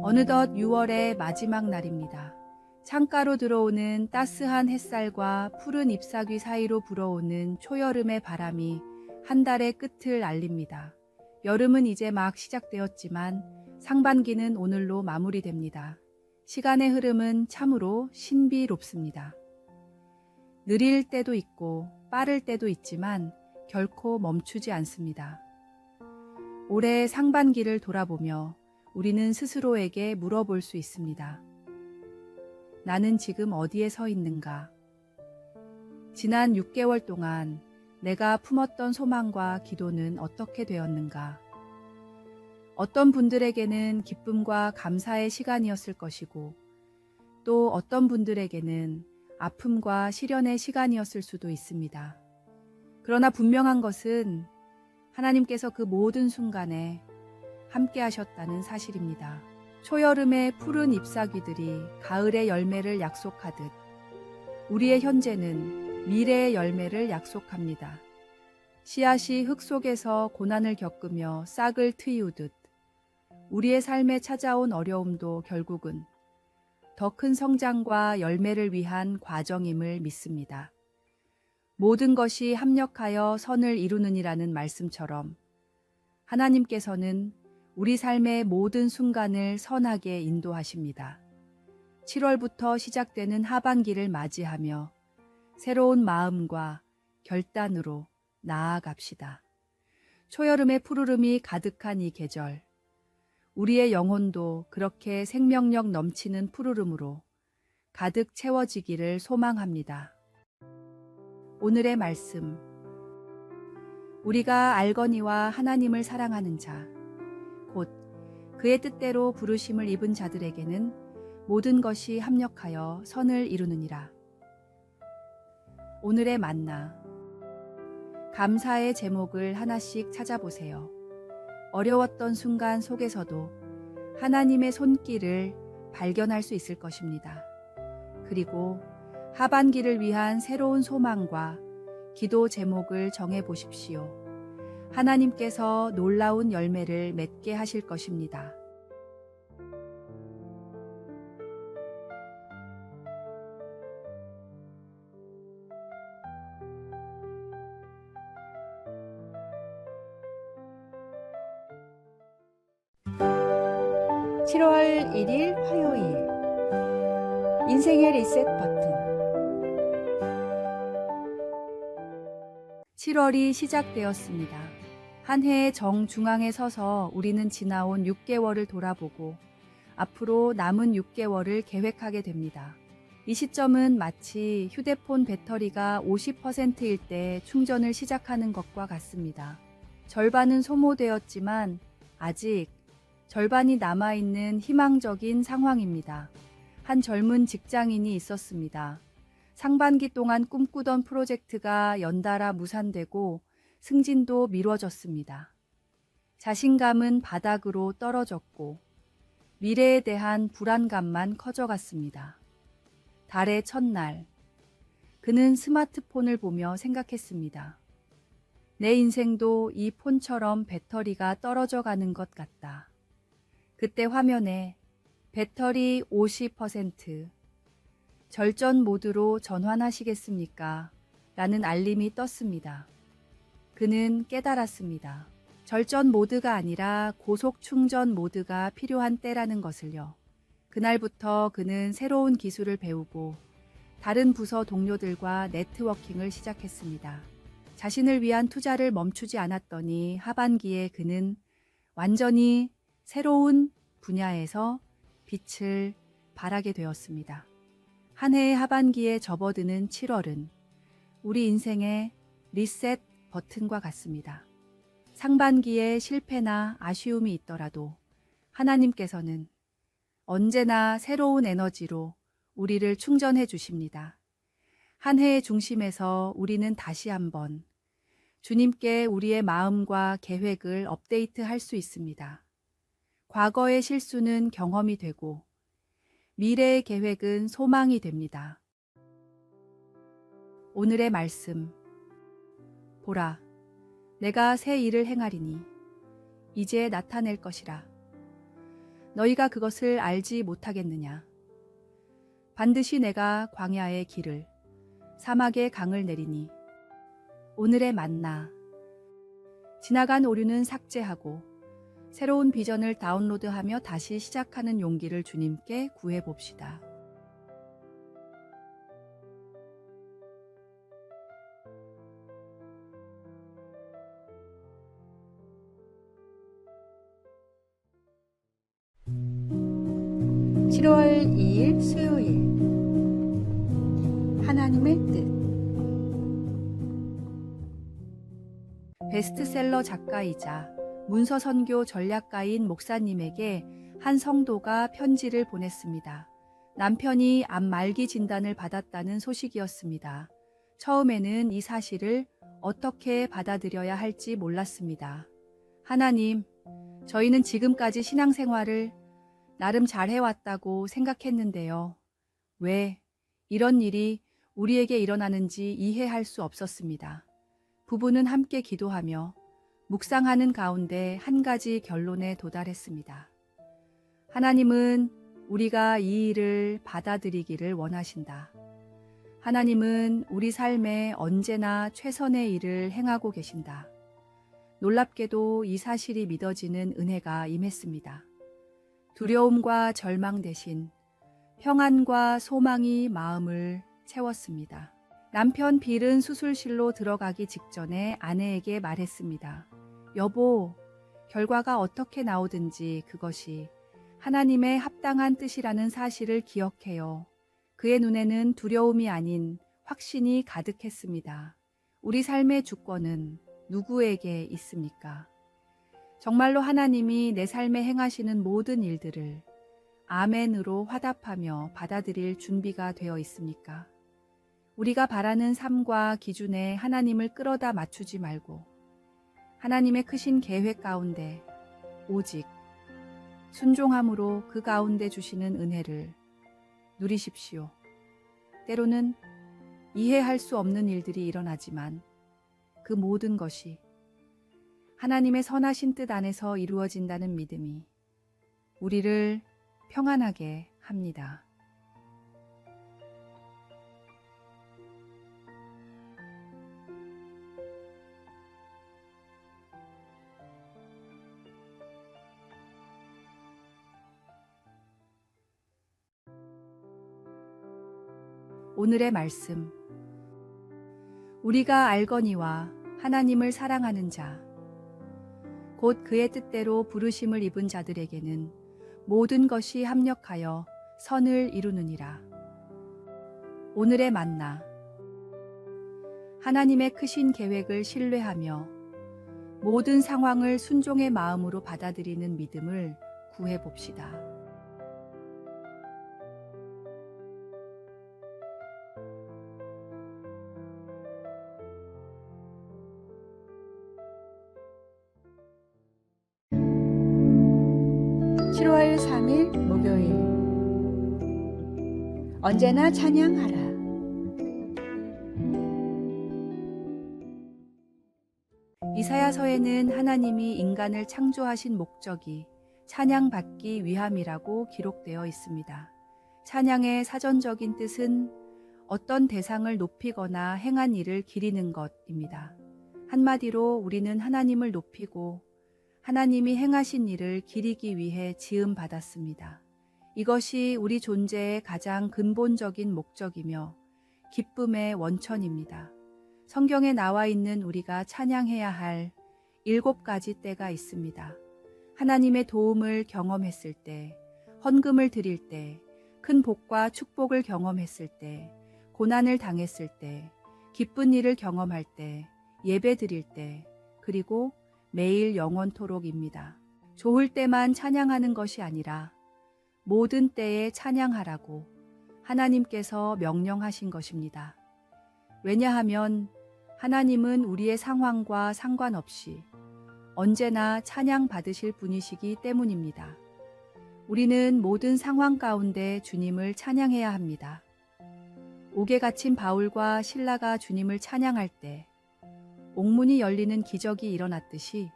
어느덧 6월의 마지막 날입니다. 창가로 들어오는 따스한 햇살과 푸른 잎사귀 사이로 불어오는 초여름의 바람이 한 달의 끝을 알립니다. 여름은 이제 막 시작되었지만 상반기는 오늘로 마무리됩니다. 시간의 흐름은 참으로 신비롭습니다. 느릴 때도 있고 빠를 때도 있지만 결코 멈추지 않습니다. 올해 상반기를 돌아보며 우리는 스스로에게 물어볼 수 있습니다. 나는 지금 어디에 서 있는가? 지난 6개월 동안 내가 품었던 소망과 기도는 어떻게 되었는가? 어떤 분들에게는 기쁨과 감사의 시간이었을 것이고, 또 어떤 분들에게는 아픔과 시련의 시간이었을 수도 있습니다. 그러나 분명한 것은 하나님께서 그 모든 순간에 함께 하셨다는 사실입니다. 초여름의 푸른 잎사귀들이 가을의 열매를 약속하듯 우리의 현재는 미래의 열매를 약속합니다. 씨앗이 흙 속에서 고난을 겪으며 싹을 트이우듯 우리의 삶에 찾아온 어려움도 결국은 더 큰 성장과 열매를 위한 과정임을 믿습니다. 모든 것이 합력하여 선을 이루느니라는 말씀처럼 하나님께서는 우리 삶의 모든 순간을 선하게 인도하십니다. 7월부터 시작되는 하반기를 맞이하며 새로운 마음과 결단으로 나아갑시다. 초여름의 푸르름이 가득한 이 계절, 우리의 영혼도 그렇게 생명력 넘치는 푸르름으로 가득 채워지기를 소망합니다. 오늘의 말씀, 우리가 알거니와 하나님을 사랑하는 자, 곧 그의 뜻대로 부르심을 입은 자들에게는 모든 것이 합력하여 선을 이루느니라. 오늘의 만나, 감사의 제목을 하나씩 찾아보세요. 어려웠던 순간 속에서도 하나님의 손길을 발견할 수 있을 것입니다. 그리고 하반기를 위한 새로운 소망과 기도 제목을 정해 보십시오. 하나님께서 놀라운 열매를 맺게 하실 것입니다. (7월 1일) 화요일, 인생의 리셋 버튼. 7월이 시작되었습니다. 한 해의 정중앙에 서서 우리는 지나온 6개월을 돌아보고 앞으로 남은 6개월을 계획하게 됩니다. 이 시점은 마치 휴대폰 배터리가 50%일 때 충전을 시작하는 것과 같습니다. 절반은 소모되었지만 아직 절반이 남아있는 희망적인 상황입니다. 한 젊은 직장인이 있었습니다. 상반기 동안 꿈꾸던 프로젝트가 연달아 무산되고 승진도 미뤄졌습니다. 자신감은 바닥으로 떨어졌고 미래에 대한 불안감만 커져갔습니다. 달의 첫날, 그는 스마트폰을 보며 생각했습니다. 내 인생도 이 폰처럼 배터리가 떨어져 가는 것 같다. 그때 화면에 배터리 50%, 절전 모드로 전환하시겠습니까? 라는 알림이 떴습니다. 그는 깨달았습니다. 절전 모드가 아니라 고속 충전 모드가 필요한 때라는 것을요. 그날부터 그는 새로운 기술을 배우고 다른 부서 동료들과 네트워킹을 시작했습니다. 자신을 위한 투자를 멈추지 않았더니 하반기에 그는 완전히 새로운 분야에서 빛을 발하게 되었습니다. 한 해의 하반기에 접어드는 7월은 우리 인생의 리셋 버튼과 같습니다. 상반기에 실패나 아쉬움이 있더라도 하나님께서는 언제나 새로운 에너지로 우리를 충전해 주십니다. 한 해의 중심에서 우리는 다시 한번 주님께 우리의 마음과 계획을 업데이트할 수 있습니다. 과거의 실수는 경험이 되고 미래의 계획은 소망이 됩니다. 오늘의 말씀, 보라, 내가 새 일을 행하리니 이제 나타낼 것이라. 너희가 그것을 알지 못하겠느냐? 반드시 내가 광야의 길을, 사막의 강을 내리니 오늘의 만나. 지나간 오류는 삭제하고 새로운 비전을 다운로드하며 다시 시작하는 용기를 주님께 구해봅시다. (7월 2일) 수요일. 하나님의 뜻. 베스트셀러 작가이자 문서선교 전략가인 목사님에게 한 성도가 편지를 보냈습니다. 남편이 암 말기 진단을 받았다는 소식이었습니다. 처음에는 이 사실을 어떻게 받아들여야 할지 몰랐습니다. 하나님, 저희는 지금까지 신앙생활을 나름 잘해왔다고 생각했는데요. 왜 이런 일이 우리에게 일어나는지 이해할 수 없었습니다. 부부는 함께 기도하며 묵상하는 가운데 한 가지 결론에 도달했습니다. 하나님은 우리가 이 일을 받아들이기를 원하신다. 하나님은 우리 삶에 언제나 최선의 일을 행하고 계신다. 놀랍게도 이 사실이 믿어지는 은혜가 임했습니다. 두려움과 절망 대신 평안과 소망이 마음을 채웠습니다. 남편 빌은 수술실로 들어가기 직전에 아내에게 말했습니다. 여보, 결과가 어떻게 나오든지 그것이 하나님의 합당한 뜻이라는 사실을 기억해요. 그의 눈에는 두려움이 아닌 확신이 가득했습니다. 우리 삶의 주권은 누구에게 있습니까? 정말로 하나님이 내 삶에 행하시는 모든 일들을 아멘으로 화답하며 받아들일 준비가 되어 있습니까? 우리가 바라는 삶과 기준에 하나님을 끌어다 맞추지 말고 하나님의 크신 계획 가운데 오직 순종함으로 그 가운데 주시는 은혜를 누리십시오. 때로는 이해할 수 없는 일들이 일어나지만 그 모든 것이 하나님의 선하신 뜻 안에서 이루어진다는 믿음이 우리를 평안하게 합니다. 오늘의 말씀. 우리가 알거니와 하나님을 사랑하는 자, 곧 그의 뜻대로 부르심을 입은 자들에게는 모든 것이 합력하여 선을 이루느니라. 오늘의 만나. 하나님의 크신 계획을 신뢰하며 모든 상황을 순종의 마음으로 받아들이는 믿음을 구해봅시다. (7월 3일) 목요일. 언제나 찬양하라. 이사야서에는 하나님이 인간을 창조하신 목적이 찬양받기 위함이라고 기록되어 있습니다. 찬양의 사전적인 뜻은 어떤 대상을 높이거나 행한 일을 기리는 것입니다. 한마디로 우리는 하나님을 높이고 하나님이 행하신 일을 기리기 위해 지음받았습니다. 이것이 우리 존재의 가장 근본적인 목적이며 기쁨의 원천입니다. 성경에 나와 있는 우리가 찬양해야 할 7가지 때가 있습니다. 하나님의 도움을 경험했을 때, 헌금을 드릴 때, 큰 복과 축복을 경험했을 때, 고난을 당했을 때, 기쁜 일을 경험할 때, 예배 드릴 때, 그리고 매일 영원토록입니다. 좋을 때만 찬양하는 것이 아니라 모든 때에 찬양하라고 하나님께서 명령하신 것입니다. 왜냐하면 하나님은 우리의 상황과 상관없이 언제나 찬양 받으실 분이시기 때문입니다. 우리는 모든 상황 가운데 주님을 찬양해야 합니다. 옥에 갇힌 바울과 실라가 주님을 찬양할 때 옥문이 열리는 기적이 일어났듯이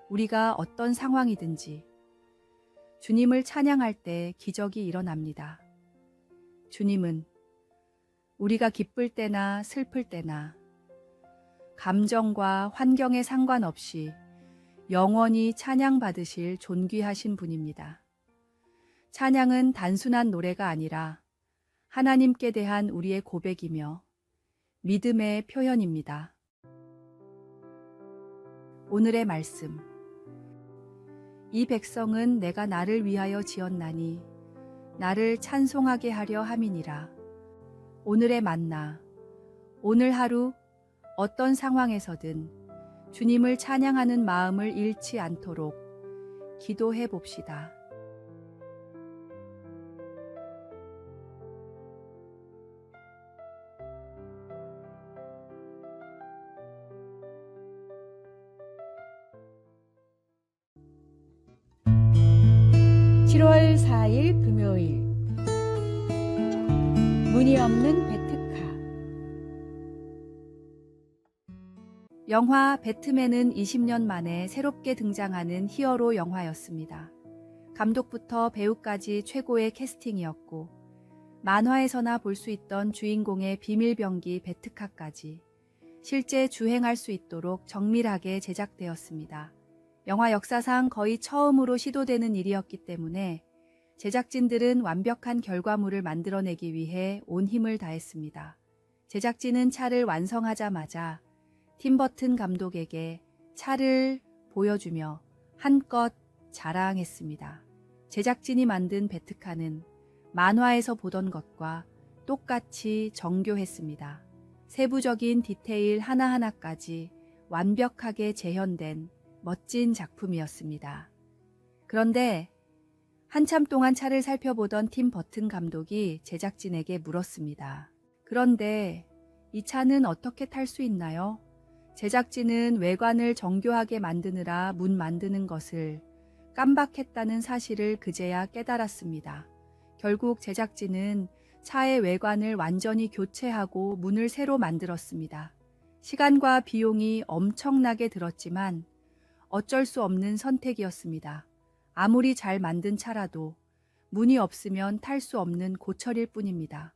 우리가 어떤 상황이든지 주님을 찬양할 때 기적이 일어납니다. 주님은 우리가 기쁠 때나 슬플 때나 감정과 환경에 상관없이 영원히 찬양받으실 존귀하신 분입니다. 찬양은 단순한 노래가 아니라 하나님께 대한 우리의 고백이며 믿음의 표현입니다. 오늘의 말씀. 이 백성은 내가 나를 위하여 지었나니 나를 찬송하게 하려 함이니라. 오늘의 만나. 오늘 하루 어떤 상황에서든 주님을 찬양하는 마음을 잃지 않도록 기도해 봅시다. (7월 4일) 금요일. 무늬 없는 베트카. 영화 배트맨은 20년 만에 새롭게 등장하는 히어로 영화였습니다. 감독부터 배우까지 최고의 캐스팅이었고 만화에서나 볼 수 있던 주인공의 비밀병기 베트카까지 실제 주행할 수 있도록 정밀하게 제작되었습니다. 영화 역사상 거의 처음으로 시도되는 일이었기 때문에 제작진들은 완벽한 결과물을 만들어내기 위해 온 힘을 다했습니다. 제작진은 차를 완성하자마자 팀 버튼 감독에게 차를 보여주며 한껏 자랑했습니다. 제작진이 만든 베트카는 만화에서 보던 것과 똑같이 정교했습니다. 세부적인 디테일 하나하나까지 완벽하게 재현된 멋진 작품이었습니다. 그런데 한참 동안 차를 살펴보던 팀 버튼 감독이 제작진에게 물었습니다. 그런데 이 차는 어떻게 탈 수 있나요? 제작진은 외관을 정교하게 만드느라 문 만드는 것을 깜박했다는 사실을 그제야 깨달았습니다. 결국 제작진은 차의 외관을 완전히 교체하고 문을 새로 만들었습니다. 시간과 비용이 엄청나게 들었지만 어쩔 수 없는 선택이었습니다. 아무리 잘 만든 차라도 문이 없으면 탈 수 없는 고철일 뿐입니다.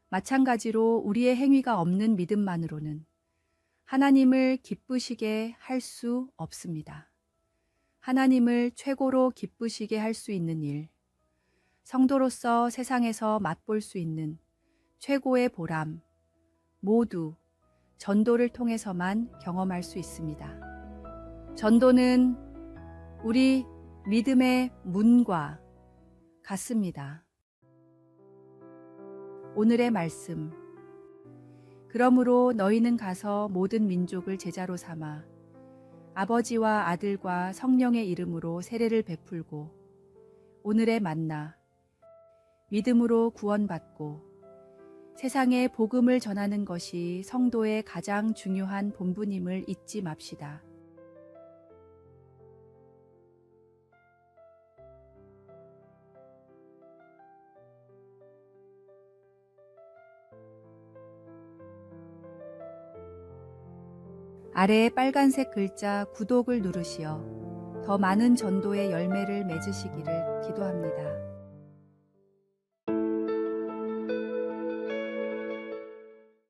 마찬가지로 우리의 행위가 없는 믿음만으로는 하나님을 기쁘시게 할 수 없습니다. 하나님을 최고로 기쁘시게 할 수 있는 일, 성도로서 세상에서 맛볼 수 있는 최고의 보람, 모두 전도를 통해서만 경험할 수 있습니다. 전도는 우리 믿음의 문과 같습니다. 오늘의 말씀. 그러므로 너희는 가서 모든 민족을 제자로 삼아 아버지와 아들과 성령의 이름으로 세례를 베풀고 오늘의 만나. 믿음으로 구원받고 세상에 복음을 전하는 것이 성도의 가장 중요한 본분임을 잊지 맙시다. 아래의 빨간색 글자 구독을 누르시어 더 많은 전도의 열매를 맺으시기를 기도합니다.